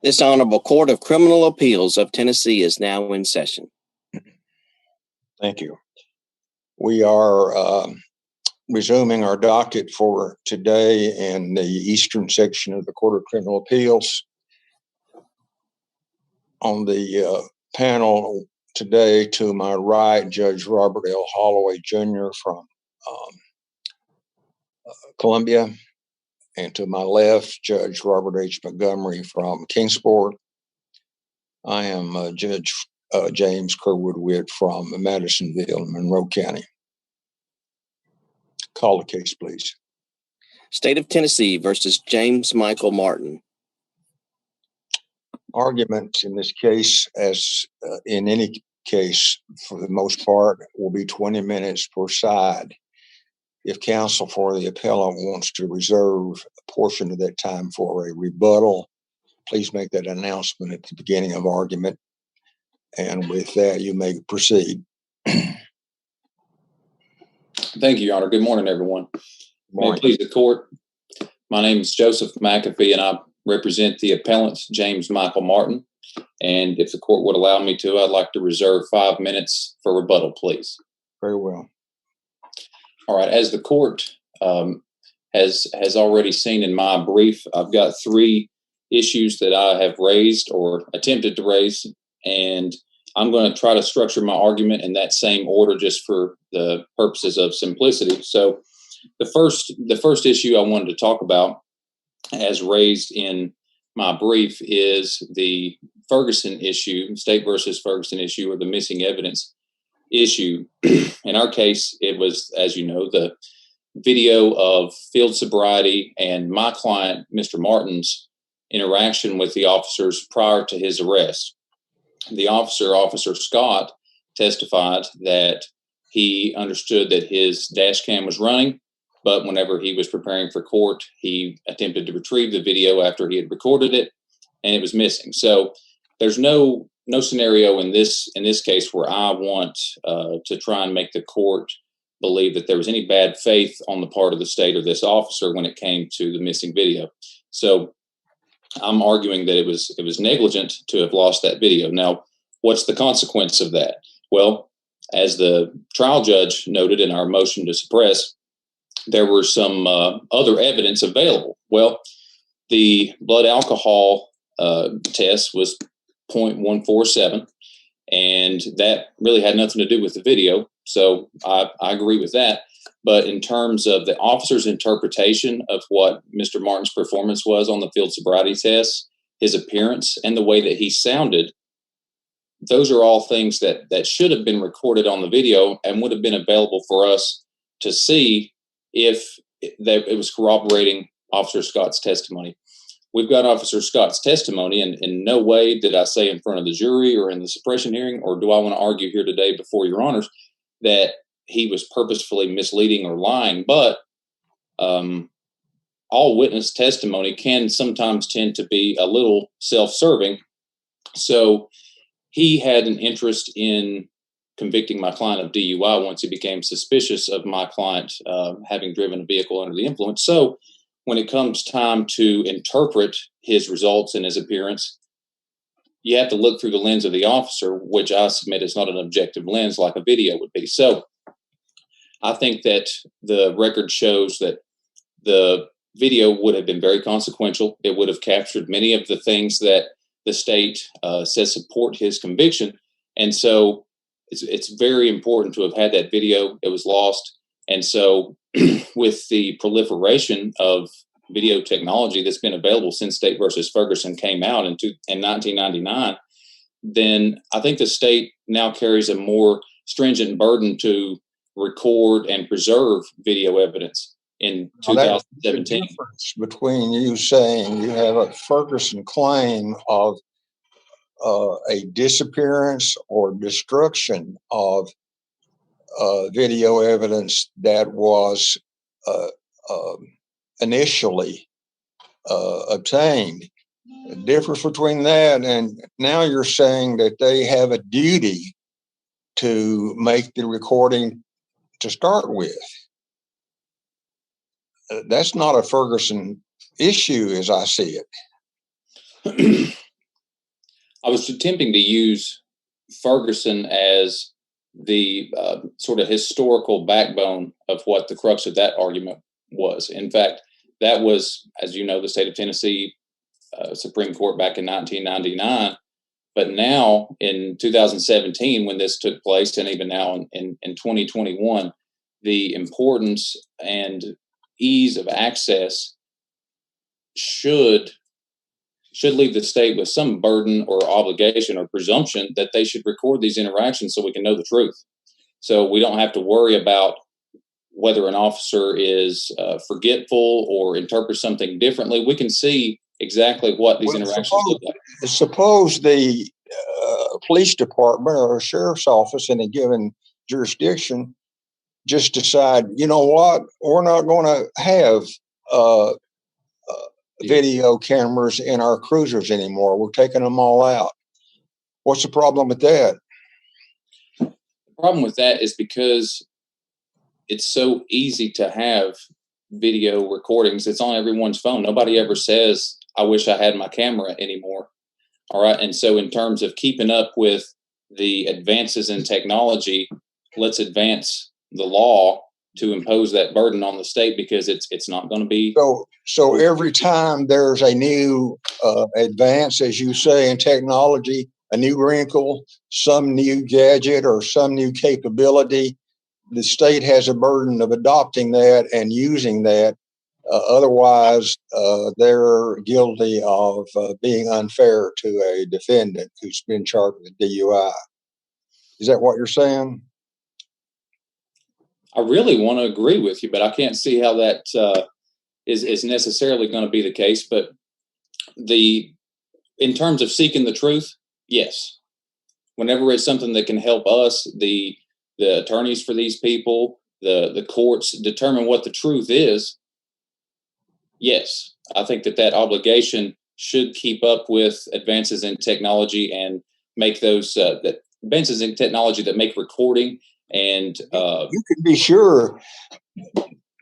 This Honorable Court of Criminal Appeals of Tennessee is now in session. Thank you. We are resuming our docket for today in the eastern section of the Court of Criminal Appeals. On the panel today, to my right, Judge Robert L. Holloway Jr. from Columbia, and to my left, Judge Robert H. Montgomery from Kingsport. I am Judge James Kerwood Witt from Madisonville, Monroe County. Call the case, please. State of Tennessee versus James Michael Martin. Argument in this case, as in any case, for the most part, will be 20 minutes per side. If counsel for the appellant wants to reserve a portion of that time for a rebuttal, please make that announcement at the beginning of argument. And with that, you may proceed. Thank you, Your Honor. Good morning, everyone. Morning. May it please the court. My name is Joseph McAfee, and I represent the appellant, James Michael Martin. And if the court would allow me to, I'd like to reserve 5 minutes for rebuttal, please. Very well. All right. As the court has already seen in my brief, I've got 3 issues that I have raised or attempted to raise, and I'm going to try to structure my argument in that same order just for the purposes of simplicity. So the first issue I wanted to talk about, as raised in my brief, is the Ferguson issue, State versus Ferguson issue, or the missing evidence issue. In our case, it was, as you know, the video of field sobriety and my client, Mr. Martin's, interaction with the officers prior to his arrest. The Officer Scott, testified that he understood that his dash cam was running, but whenever he was preparing for court, he attempted to retrieve the video after he had recorded it, and it was missing. So there's no scenario in this case where I want to try and make the court believe that there was any bad faith on the part of the state or this officer when it came to the missing video. So I'm arguing that it was negligent to have lost that video. Now, what's the consequence of that? Well, as the trial judge noted in our motion to suppress, there were some other evidence available. Well, the blood alcohol test was 0.147, and that really had nothing to do with the video. So I agree with that. But in terms of the officer's interpretation of what Mr. Martin's performance was on the field sobriety test, his appearance, and the way that he sounded, those are all things that should have been recorded on the video and would have been available for us to see if it was corroborating Officer Scott's testimony. We've got Officer Scott's testimony, and in no way did I say in front of the jury or in the suppression hearing, or do I want to argue here today before Your Honors, that he was purposefully misleading or lying. But all witness testimony can sometimes tend to be a little self-serving. So he had an interest in convicting my client of DUI once he became suspicious of my client having driven a vehicle under the influence. So when it comes time to interpret his results and his appearance, you have to look through the lens of the officer, which I submit is not an objective lens like a video would be. So I think that the record shows that the video would have been very consequential. It would have captured many of the things that the state says support his conviction. And so it's very important to have had that video. It was lost. And so with the proliferation of video technology that's been available since State versus Ferguson came out in 1999, then I think the state now carries a more stringent burden to record and preserve video evidence in 2017. The difference between you saying you have a Ferguson claim of a disappearance or destruction of video evidence that was initially obtained. The difference between that and now you're saying that they have a duty to make the recording to start with. That's not a Ferguson issue as I see it. I was attempting to use Ferguson as the sort of historical backbone of what the crux of that argument was. In fact, that was, as you know, the state of Tennessee Supreme Court back in 1999. But now in 2017, when this took place, and even now in 2021, the importance and ease of access should leave the state with some burden or obligation or presumption that they should record these interactions so we can know the truth. So we don't have to worry about whether an officer is forgetful or interprets something differently. We can see exactly what these interactions look like. Suppose the police department or a sheriff's office in a given jurisdiction just decide, you know what, we're not going to have video cameras in our cruisers anymore. We're taking them all out. What's the problem with that? The problem with that is because it's so easy to have video recordings. It's on everyone's phone. Nobody ever says, I wish I had my camera anymore. All right. And so in terms of keeping up with the advances in technology, let's advance the law to impose that burden on the state, because it's not going to be. So every time there's a new advance, as you say, in technology, a new wrinkle, some new gadget or some new capability, the state has a burden of adopting that and using that. Otherwise, they're guilty of being unfair to a defendant who's been charged with DUI. Is that what you're saying? I really want to agree with you, but I can't see how that is necessarily going to be the case. But in terms of seeking the truth, yes. Whenever it's something that can help us, the attorneys for these people, the courts, determine what the truth is, yes. I think that obligation should keep up with advances in technology and make those advances in technology that make recording. And you can be sure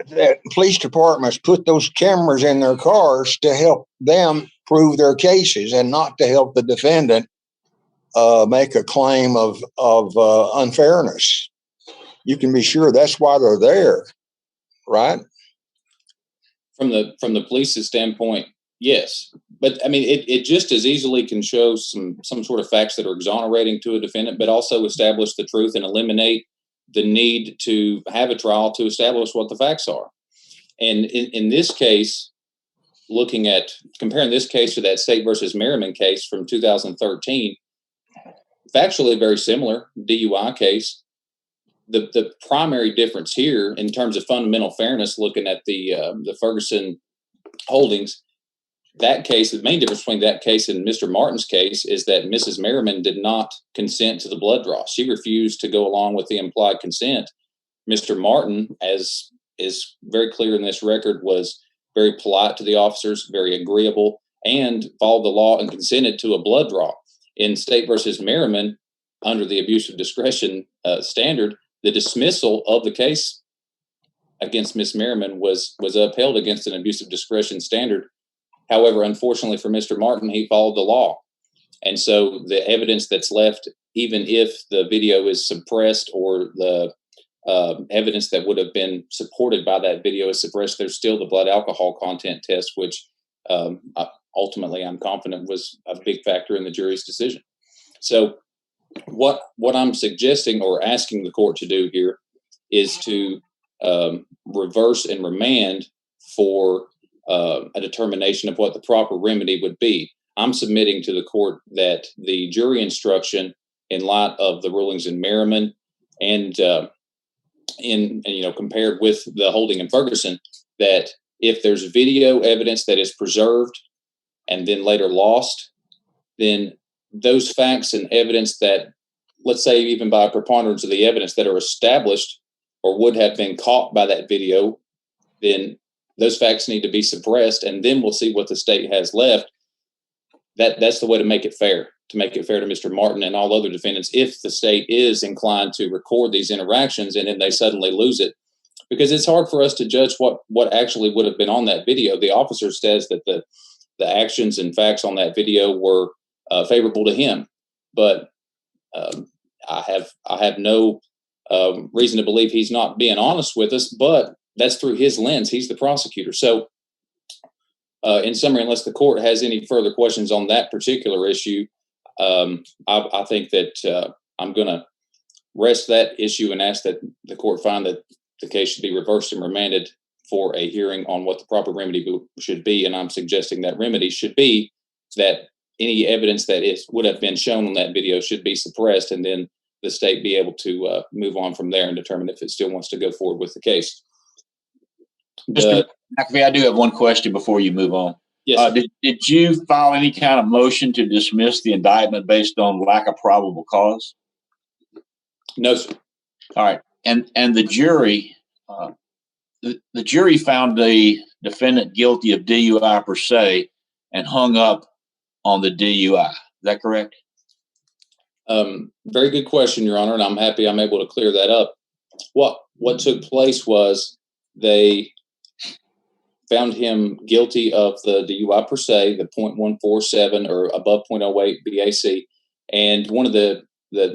that police departments put those cameras in their cars to help them prove their cases and not to help the defendant make a claim of unfairness. You can be sure that's why they're there, right? From the police's standpoint, yes. But I mean, it just as easily can show some sort of facts that are exonerating to a defendant, but also establish the truth and eliminate the need to have a trial to establish what the facts are. And in this case, comparing this case to that State versus Merriman case from 2013, factually very similar DUI case. The primary difference here in terms of fundamental fairness, looking at the Ferguson holdings, that case, the main difference between that case and Mr. Martin's case is that Mrs. Merriman did not consent to the blood draw. She refused to go along with the implied consent. Mr. Martin, as is very clear in this record, was very polite to the officers, very agreeable, and followed the law and consented to a blood draw. In State versus Merriman, under the abuse of discretion standard, the dismissal of the case against Ms. Merriman was upheld against an abuse of discretion standard. However, unfortunately for Mr. Martin, he followed the law. And so the evidence that's left, even if the video is suppressed or the evidence that would have been supported by that video is suppressed, there's still the blood alcohol content test, which ultimately I'm confident was a big factor in the jury's decision. So what I'm suggesting or asking the court to do here is to reverse and remand for a determination of what the proper remedy would be. I'm submitting to the court that the jury instruction, in light of the rulings in Merriman and compared with the holding in Ferguson, that if there's video evidence that is preserved and then later lost, then those facts and evidence that, let's say even by a preponderance of the evidence, that are established or would have been caught by that video, then those facts need to be suppressed, and then we'll see what the state has left. That's the way to make it fair to Mr. Martin and all other defendants, if the state is inclined to record these interactions and then they suddenly lose it. Because it's hard for us to judge what actually would have been on that video. The officer says that the actions and facts on that video were favorable to him. But I have no reason to believe he's not being honest with us, but that's through his lens. He's the prosecutor. So in summary, unless the court has any further questions on that particular issue, I think that I'm going to rest that issue and ask that the court find that the case should be reversed and remanded for a hearing on what the proper remedy should be. And I'm suggesting that remedy should be that any evidence that would have been shown on that video should be suppressed, and then the state be able to move on from there and determine if it still wants to go forward with the case. Mr. McAfee, I do have one question before you move on. Yes. Did you file any kind of motion to dismiss the indictment based on lack of probable cause? No, sir. All right. And the jury, the jury found the defendant guilty of DUI per se and hung up on the DUI. Is that correct? Very good question, Your Honor, and I'm happy I'm able to clear that up. What took place was they found him guilty of the DUI per se, the .147 or above .08 BAC, and one of the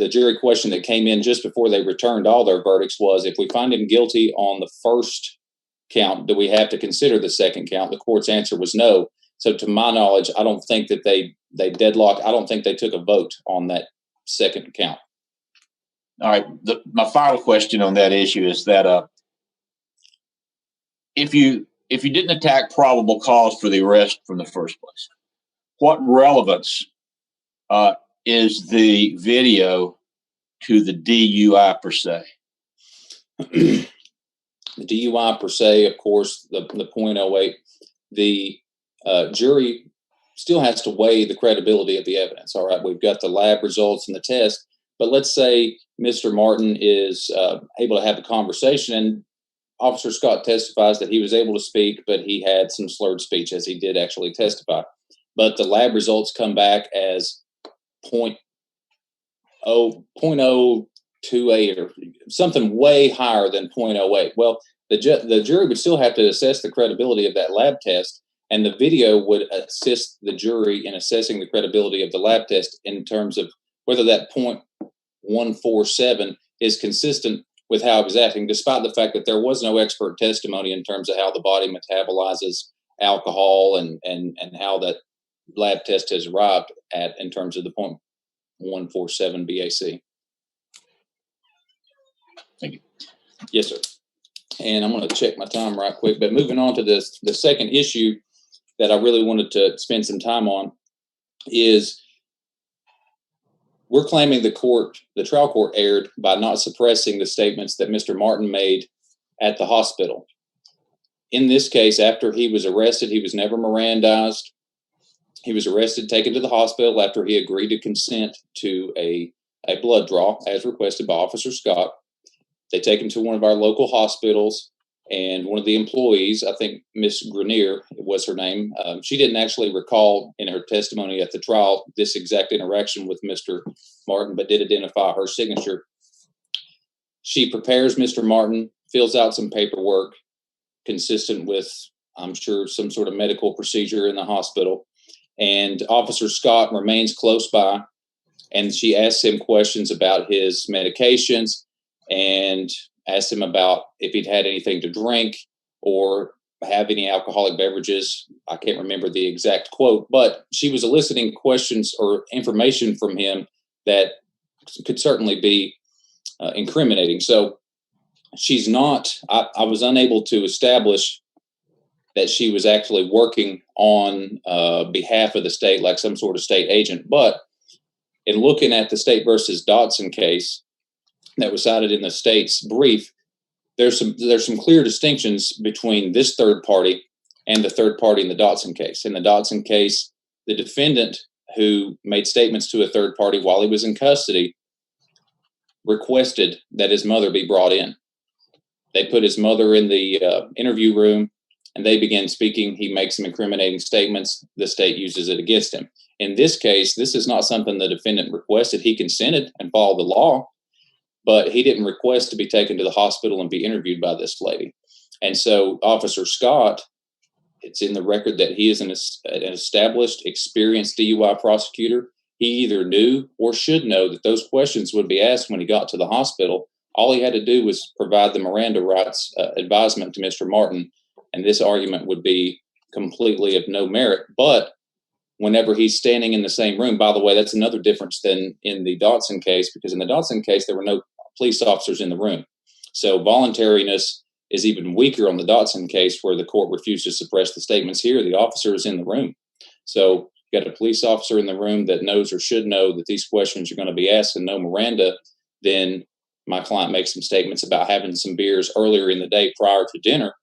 jury question that came in just before they returned all their verdicts was, if we find him guilty on the first count, do we have to consider the second count? The court's answer was no. So to my knowledge, I don't think that they deadlocked. I don't think they took a vote on that second count. All right. My final question on that issue is that if you didn't attack probable cause for the arrest from the first place, what relevance is the video to the DUI per se? The DUI per se, of course, the .08, the jury still has to weigh the credibility of the evidence. All right, we've got the lab results and the test, but let's say Mr. Martin is able to have a conversation, and Officer Scott testifies that he was able to speak, but he had some slurred speech, as he did actually testify. But the lab results come back as .028 or something way higher than .08. Well, the jury would still have to assess the credibility of that lab test, and the video would assist the jury in assessing the credibility of the lab test in terms of whether that .147 is consistent with how he was acting, despite the fact that there was no expert testimony in terms of how the body metabolizes alcohol and how that lab test has arrived at in terms of the .147 BAC. Thank you. Yes, sir. And I'm going to check my time right quick. But moving on to the second issue that I really wanted to spend some time on is we're claiming the trial court erred by not suppressing the statements that Mr. Martin made at the hospital. In this case, after he was arrested, he was never Mirandized. He was arrested, taken to the hospital after he agreed to consent to a blood draw as requested by Officer Scott. They take him to one of our local hospitals, and one of the employees, I think Miss Grenier was her name, she didn't actually recall in her testimony at the trial this exact interaction with Mr. Martin, but did identify her signature. She prepares Mr. Martin, fills out some paperwork consistent with, I'm sure, some sort of medical procedure in the hospital. And Officer Scott remains close by, and she asks him questions about his medications and asked him about if he'd had anything to drink or have any alcoholic beverages. I can't remember the exact quote, but she was eliciting questions or information from him that could certainly be incriminating. So she's not, I was unable to establish that she was actually working on behalf of the state, like some sort of state agent. But in looking at the State versus Dotson case that was cited in the state's brief, there's some clear distinctions between this third party and the third party in the Dotson case. In the Dotson case, the defendant who made statements to a third party while he was in custody requested that his mother be brought in. They put his mother in the interview room, and they began speaking. He makes some incriminating statements. The state uses it against him. In this case, this is not something the defendant requested. He consented and followed the law, but he didn't request to be taken to the hospital and be interviewed by this lady. And so Officer Scott, it's in the record that he is an established, experienced DUI prosecutor. he either knew or should know that those questions would be asked when he got to the hospital. All he had to do was provide the Miranda rights advisement to Mr. Martin, and this argument would be completely of no merit. But whenever he's standing in the same room, by the way, that's another difference than in the Dotson case, because in the Dotson case, there were no police officers in the room. So voluntariness is even weaker on the Dotson case, where the court refused to suppress the statements. Here, the officer is in the room. So you got a police officer in the room that knows or should know that these questions are going to be asked, and no Miranda. Then my client makes some statements about having some beers earlier in the day prior to dinner.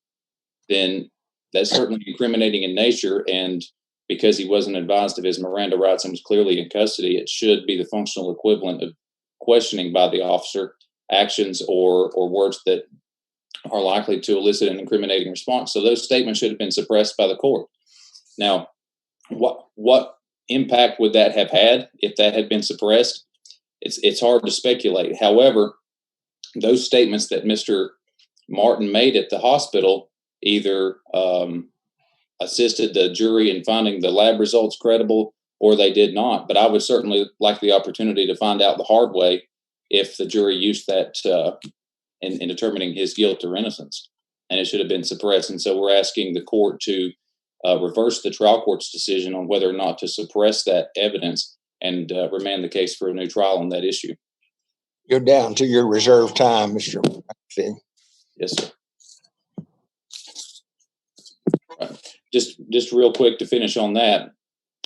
Then that's certainly incriminating in nature. And because he wasn't advised of his Miranda rights and was clearly in custody, it should be the functional equivalent of questioning by the officer, actions or words that are likely to elicit an incriminating response. So those statements should have been suppressed by the court. Now, what impact would that have had if that had been suppressed? It's hard to speculate. However, those statements that Mr. Martin made at the hospital either assisted the jury in finding the lab results credible, or they did not. But I would certainly like the opportunity to find out the hard way if the jury used that in determining his guilt or innocence, and it should have been suppressed. And so we're asking the court to reverse the trial court's decision on whether or not to suppress that evidence and remand the case for a new trial on that issue. You're down to your reserved time, Mr. McAfee. Yes, sir. Just real quick to finish on that,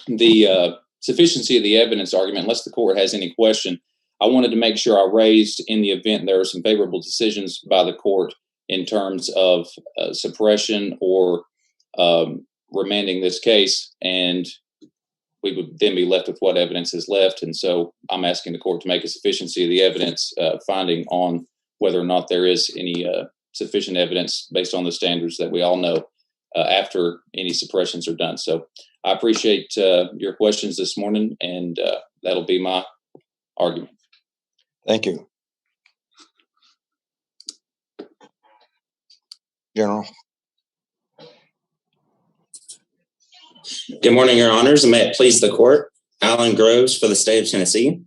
the sufficiency of the evidence argument, unless the court has any question, I wanted to make sure I raised, in the event there are some favorable decisions by the court in terms of suppression or remanding this case, and we would then be left with what evidence is left. And so I'm asking the court to make a sufficiency of the evidence finding on whether or not there is any sufficient evidence based on the standards that we all know after any suppressions are done. So I appreciate your questions this morning, and that'll be my argument. Thank you. General. Good morning, Your Honors, and may it please the court. Alan Groves for the state of Tennessee.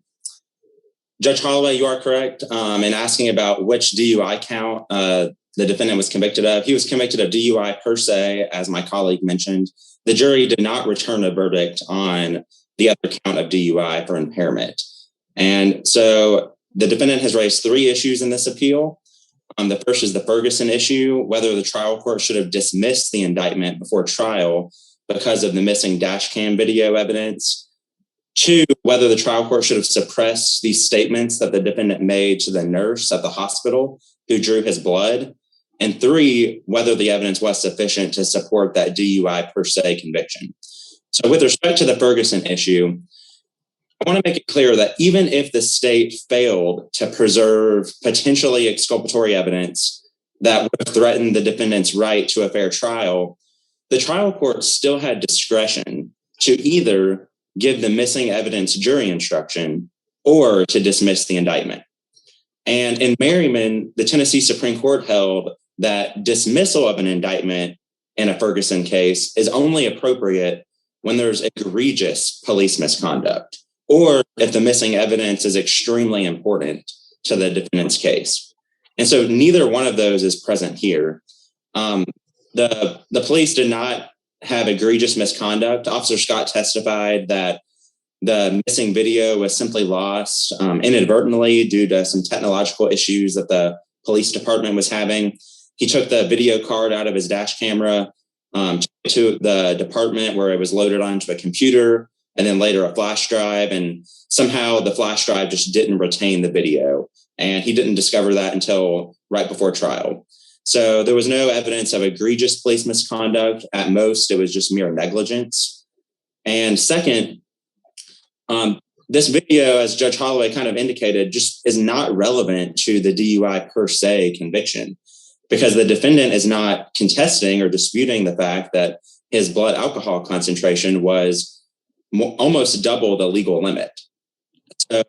Judge Holloway, you are correct in asking about which DUI count the defendant was convicted of. He was convicted of DUI per se, as my colleague mentioned. The jury did not return a verdict on the other count of DUI for impairment. And so the defendant has raised three issues in this appeal. The first is the Ferguson issue, whether the trial court should have dismissed the indictment before trial because of the missing dash cam video evidence. Two, whether the trial court should have suppressed these statements that the defendant made to the nurse at the hospital who drew his blood. And three, whether the evidence was sufficient to support that DUI per se conviction. So with respect to the Ferguson issue, I want to make it clear that even if the state failed to preserve potentially exculpatory evidence that would have threatened the defendant's right to a fair trial, the trial court still had discretion to either give the missing evidence jury instruction or to dismiss the indictment. And in Merriman, the Tennessee Supreme Court held that dismissal of an indictment in a Ferguson case is only appropriate when there's egregious police misconduct, or if the missing evidence is extremely important to the defendant's case. And so neither one of those is present here. The police did not have egregious misconduct. Officer Scott testified that the missing video was simply lost inadvertently due to some technological issues that the police department was having. He took the video card out of his dash camera to the department where it was loaded onto a computer and then later a flash drive. And somehow the flash drive just didn't retain the video. And he didn't discover that until right before trial. So there was no evidence of egregious police misconduct. At most, it was just mere negligence. And second, this video, as Judge Holloway kind of indicated, just is not relevant to the DUI per se conviction, because the defendant is not contesting or disputing the fact that his blood alcohol concentration was almost double the legal limit. So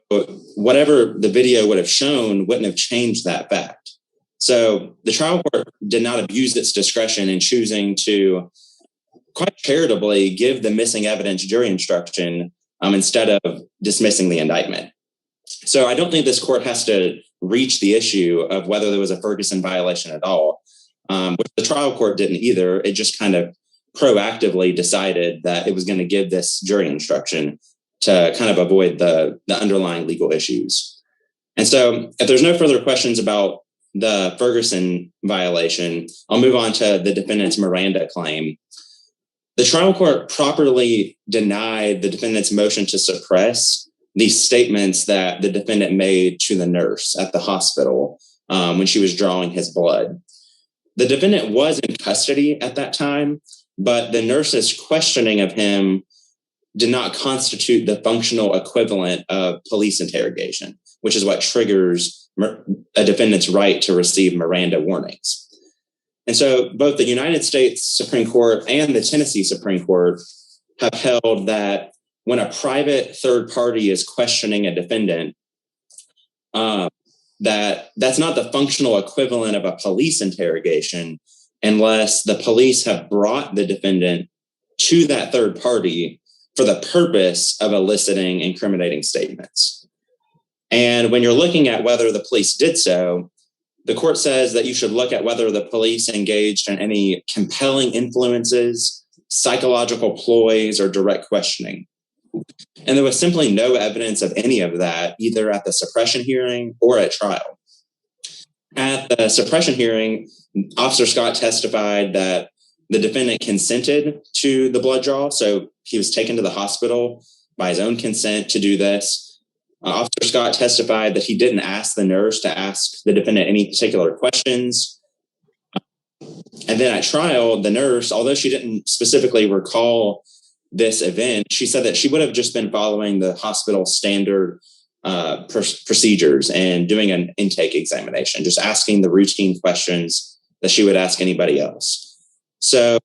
whatever the video would have shown wouldn't have changed that fact. So the trial court did not abuse its discretion in choosing to quite charitably give the missing evidence jury instruction instead of dismissing the indictment. So I don't think this court has to reach the issue of whether there was a Ferguson violation at all, which the trial court didn't either. It just kind of proactively decided that it was going to give this jury instruction to kind of avoid the underlying legal issues. And so if there's no further questions about the Ferguson violation, I'll move on to the defendant's Miranda claim. The trial court properly denied the defendant's motion to suppress these statements that the defendant made to the nurse at the hospital when she was drawing his blood. The defendant was in custody at that time, but the nurse's questioning of him did not constitute the functional equivalent of police interrogation, which is what triggers a defendant's right to receive Miranda warnings. And so both the United States Supreme Court and the Tennessee Supreme Court have held that when a private third party is questioning a defendant, that's not the functional equivalent of a police interrogation unless the police have brought the defendant to that third party for the purpose of eliciting incriminating statements. And when you're looking at whether the police did so, the court says that you should look at whether the police engaged in any compelling influences, psychological ploys, or direct questioning. And there was simply no evidence of any of that, either at the suppression hearing or at trial. At the suppression hearing, Officer Scott testified that the defendant consented to the blood draw. So he was taken to the hospital by his own consent to do this. Officer Scott testified that he didn't ask the nurse to ask the defendant any particular questions. And then at trial, the nurse, although she didn't specifically recall this event, she said that she would have just been following the hospital standard procedures and doing an intake examination, just asking the routine questions that she would ask anybody else. So,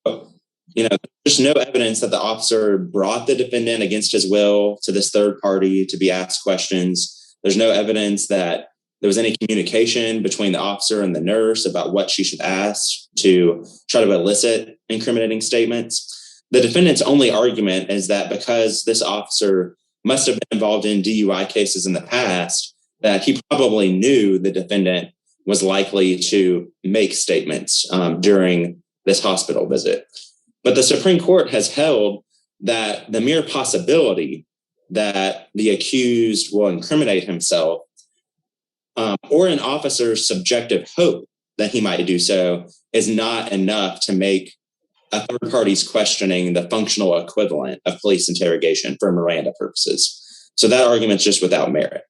there's no evidence that the officer brought the defendant against his will to this third party to be asked questions. There's no evidence that there was any communication between the officer and the nurse about what she should ask to try to elicit incriminating statements. The defendant's only argument is that because this officer must have been involved in DUI cases in the past, that he probably knew the defendant was likely to make statements during this hospital visit. But the Supreme Court has held that the mere possibility that the accused will incriminate himself or an officer's subjective hope that he might do so is not enough to make a third party's questioning the functional equivalent of police interrogation for Miranda purposes. So that argument's just without merit.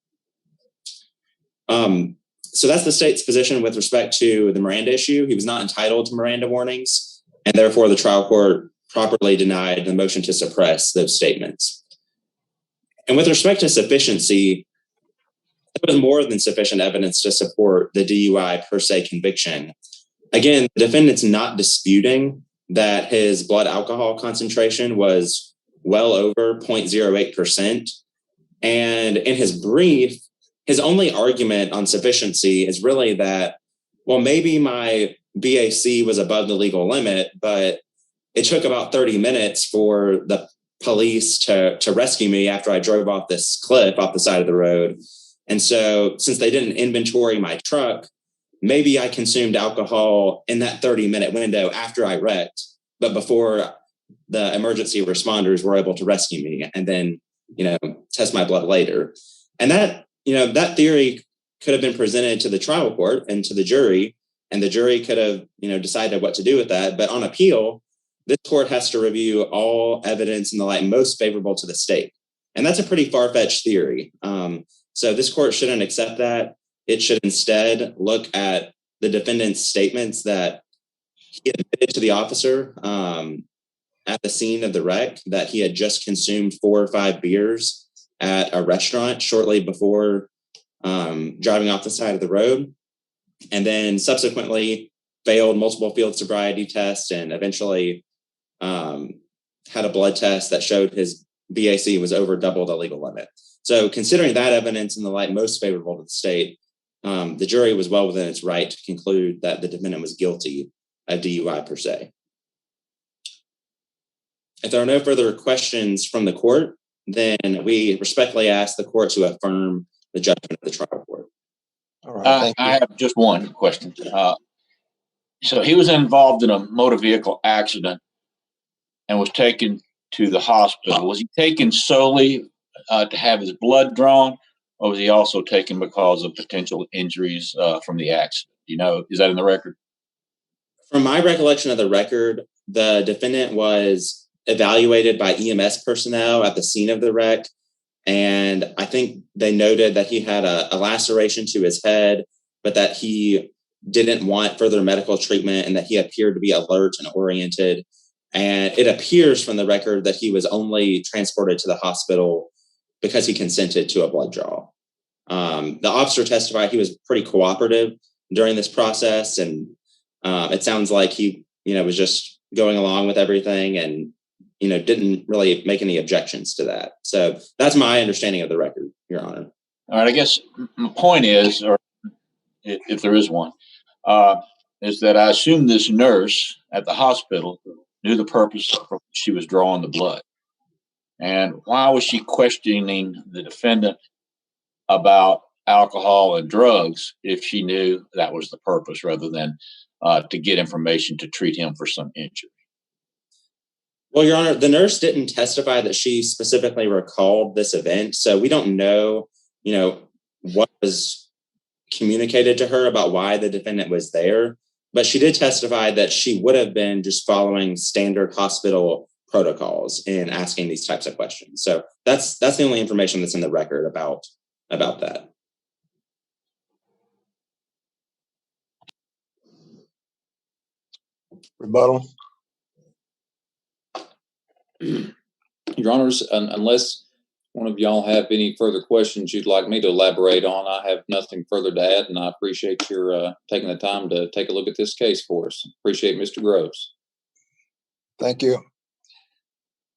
So that's the state's position with respect to the Miranda issue. He was not entitled to Miranda warnings, and therefore the trial court properly denied the motion to suppress those statements. And with respect to sufficiency, there was more than sufficient evidence to support the DUI per se conviction. Again, the defendant's not disputing that his blood alcohol concentration was well over 0.08%. And in his brief, his only argument on sufficiency is really that, well, maybe my BAC was above the legal limit, but it took about 30 minutes for the police to rescue me after I drove off this cliff off the side of the road. And so since they didn't inventory my truck, maybe I consumed alcohol in that 30-minute window after I wrecked, but before the emergency responders were able to rescue me and then, test my blood later. And that theory could have been presented to the trial court and to the jury, and the jury could have, decided what to do with that. But on appeal, this court has to review all evidence in the light most favorable to the state. And that's a pretty far-fetched theory. So this court shouldn't accept that. It should instead look at the defendant's statements that he admitted to the officer at the scene of the wreck that he had just consumed 4 or 5 beers at a restaurant shortly before driving off the side of the road, and then subsequently failed multiple field sobriety tests and eventually had a blood test that showed his BAC was over double the legal limit. So considering that evidence in the light most favorable to the state, the jury was well within its right to conclude that the defendant was guilty of DUI per se. If there are no further questions from the court, then we respectfully ask the court to affirm the judgment of the trial court. All right. Thank you. I have just one question. So he was involved in a motor vehicle accident and was taken to the hospital. Was he taken solely to have his blood drawn, or was he also taken because of potential injuries from the accident? You know, is that in the record? From my recollection of the record, the defendant was evaluated by EMS personnel at the scene of the wreck. And I think they noted that he had a laceration to his head, but that he didn't want further medical treatment and that he appeared to be alert and oriented. And it appears from the record that he was only transported to the hospital because he consented to a blood draw. The officer testified he was pretty cooperative during this process. And it sounds like he, was just going along with everything and, didn't really make any objections to that. So that's my understanding of the record, Your Honor. All right. I guess my point is, or if there is one, is that I assume this nurse at the hospital knew the purpose for which she was drawing the blood. And why was she questioning the defendant about alcohol and drugs if she knew that was the purpose rather than to get information to treat him for some injury? Well, Your Honor, the nurse didn't testify that she specifically recalled this event. So we don't know, what was communicated to her about why the defendant was there. But she did testify that she would have been just following standard hospital protocols in asking these types of questions. So that's the only information that's in the record about that. Rebuttal. Your Honors, unless one of y'all have any further questions you'd like me to elaborate on, I have nothing further to add, and I appreciate your taking the time to take a look at this case for us. Appreciate Mr. Groves. Thank you.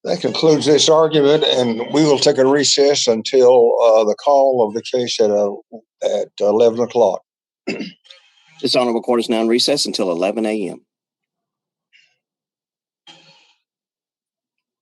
That concludes this argument, and we will take a recess until the call of the case at 11 o'clock. This honorable court is now in recess until 11 a.m.